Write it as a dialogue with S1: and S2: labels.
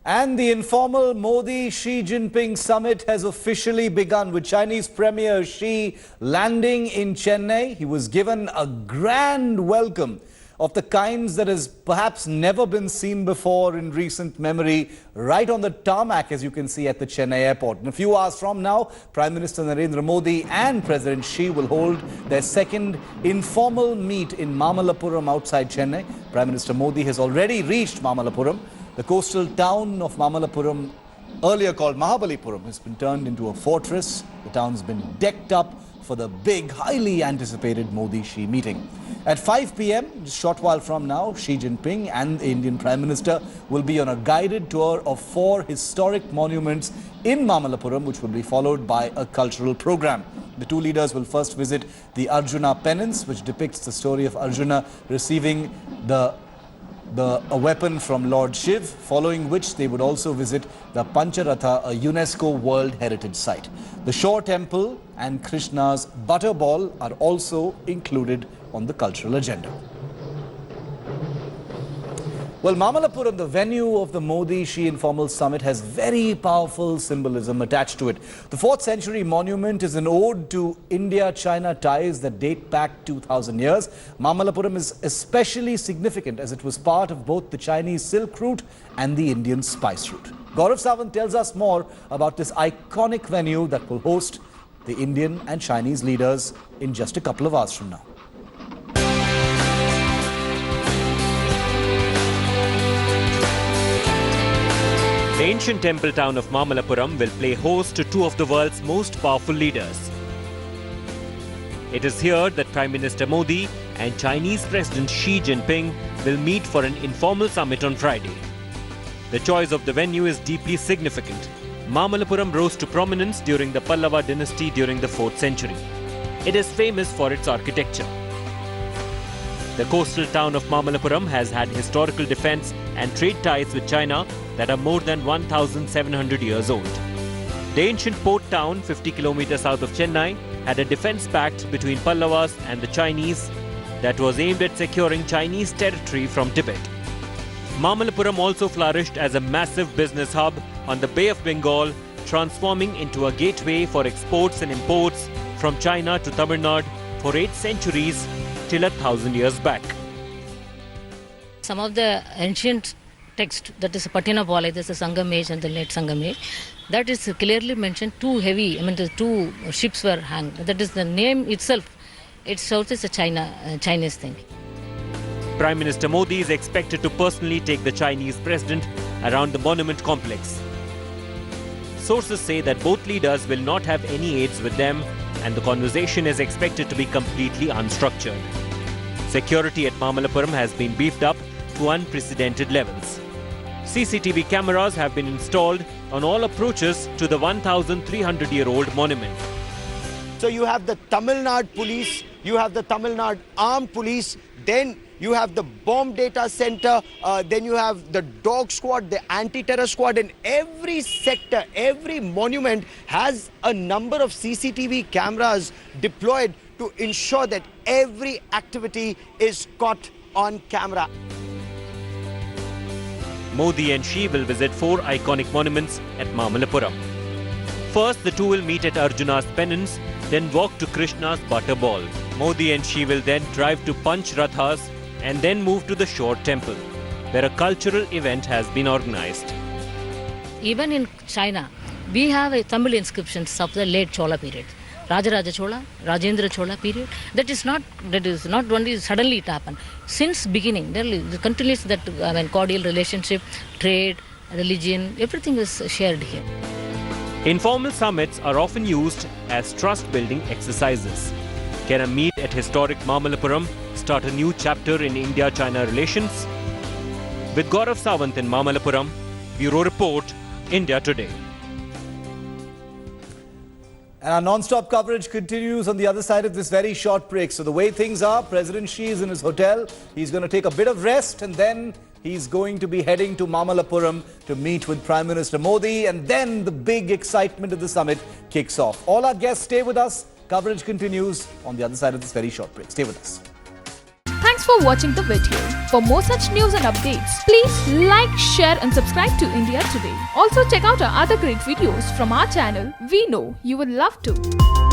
S1: And the informal Modi-Xi Jinping summit has officially begun with Chinese Premier Xi landing in Chennai. He was given a grand welcome of the kinds that has perhaps never been seen before in recent memory, right on the tarmac, as you can see at the Chennai airport. In a few hours from now, Prime Minister Narendra Modi and President Xi will hold their second informal meet in Mamallapuram outside Chennai. Prime Minister Modi has already reached Mamallapuram. The coastal town of Mamallapuram, earlier called Mahabalipuram, has been turned into a fortress. The town's been decked up for the big, highly anticipated Modi-Xi meeting. At 5 p.m., just a short while from now, Xi Jinping and the Indian Prime Minister will be on a guided tour of 4 historic monuments in Mamallapuram, which will be followed by a cultural program. The two leaders will first visit the Arjuna penance, which depicts the story of Arjuna receiving a weapon from Lord Shiv, following which they would also visit the Pancharatha, a UNESCO World Heritage Site. The Shore Temple and Krishna's Butterball are also included on the cultural agenda. Well, Mamallapuram, the venue of the Modi-Xi informal summit, has very powerful symbolism attached to it. The 4th century monument is an ode to India-China ties that date back 2,000 years. Mamallapuram is especially significant as it was part of both the Chinese Silk Route and the Indian Spice Route. Gaurav Sawant tells us more about this iconic venue that will host the Indian and Chinese leaders in just a couple of hours from now.
S2: The ancient temple town of Mamallapuram will play host to 2 of the world's most powerful leaders. It is here that Prime Minister Modi and Chinese President Xi Jinping will meet for an informal summit on Friday. The choice of the venue is deeply significant. Mamallapuram rose to prominence during the Pallava dynasty during the 4th century. It is famous for its architecture. The coastal town of Mamallapuram has had historical defense and trade ties with China that are more than 1,700 years old. The ancient port town, 50 kilometers south of Chennai, had a defense pact between Pallavas and the Chinese that was aimed at securing Chinese territory from Tibet. Mamallapuram also flourished as a massive business hub on the Bay of Bengal, transforming into a gateway for exports and imports from China to Tamil Nadu for 8 centuries till 1,000 years back.
S3: Some of the ancient text, that is Pattinapalai, this is Sangam age and the late Sangam age, that is clearly mentioned 2 heavy, the 2 ships were hanged. That is the name itself. It shows it's a Chinese thing.
S2: Prime Minister Modi is expected to personally take the Chinese president around the monument complex. Sources say that both leaders will not have any aides with them and the conversation is expected to be completely unstructured. Security at Mamallapuram has been beefed up to unprecedented levels. CCTV cameras have been installed on all approaches to the 1,300-year-old monument.
S4: So you have the Tamil Nadu police, you have the Tamil Nadu armed police, then you have the bomb data center, then you have the dog squad, the anti-terror squad, and every sector, every monument has a number of CCTV cameras deployed to ensure that every activity is caught on camera.
S2: Modi and Xi will visit 4 iconic monuments at Mamallapuram. First, the two will meet at Arjuna's penance, then walk to Krishna's Butterball. Modi and Xi will then drive to Pancharathas and then move to the Shore Temple, where a cultural event has been organized.
S3: Even in China, we have a Tamil inscriptions of the late Chola period. Rajaraja Chola, Rajendra Chola period. That is not only suddenly it happened. Since beginning, there is continuous cordial relationship, trade, religion, everything is shared here.
S2: Informal summits are often used as trust-building exercises. Can a meet at historic Mamallapuram start a new chapter in India-China relations? With Gaurav Sawant in Mamallapuram, Bureau Report, India Today.
S1: And our non-stop coverage continues on the other side of this very short break. So the way things are, President Xi is in his hotel. He's going to take a bit of rest and then he's going to be heading to Mamallapuram to meet with Prime Minister Modi. And then the big excitement of the summit kicks off. All our guests stay with us. Coverage continues on the other side of this very short break. Stay with us.
S5: Thanks for watching the video. For more such news and updates, please like, share and subscribe to India Today. Also check out our other great videos from our channel. We know you will love to.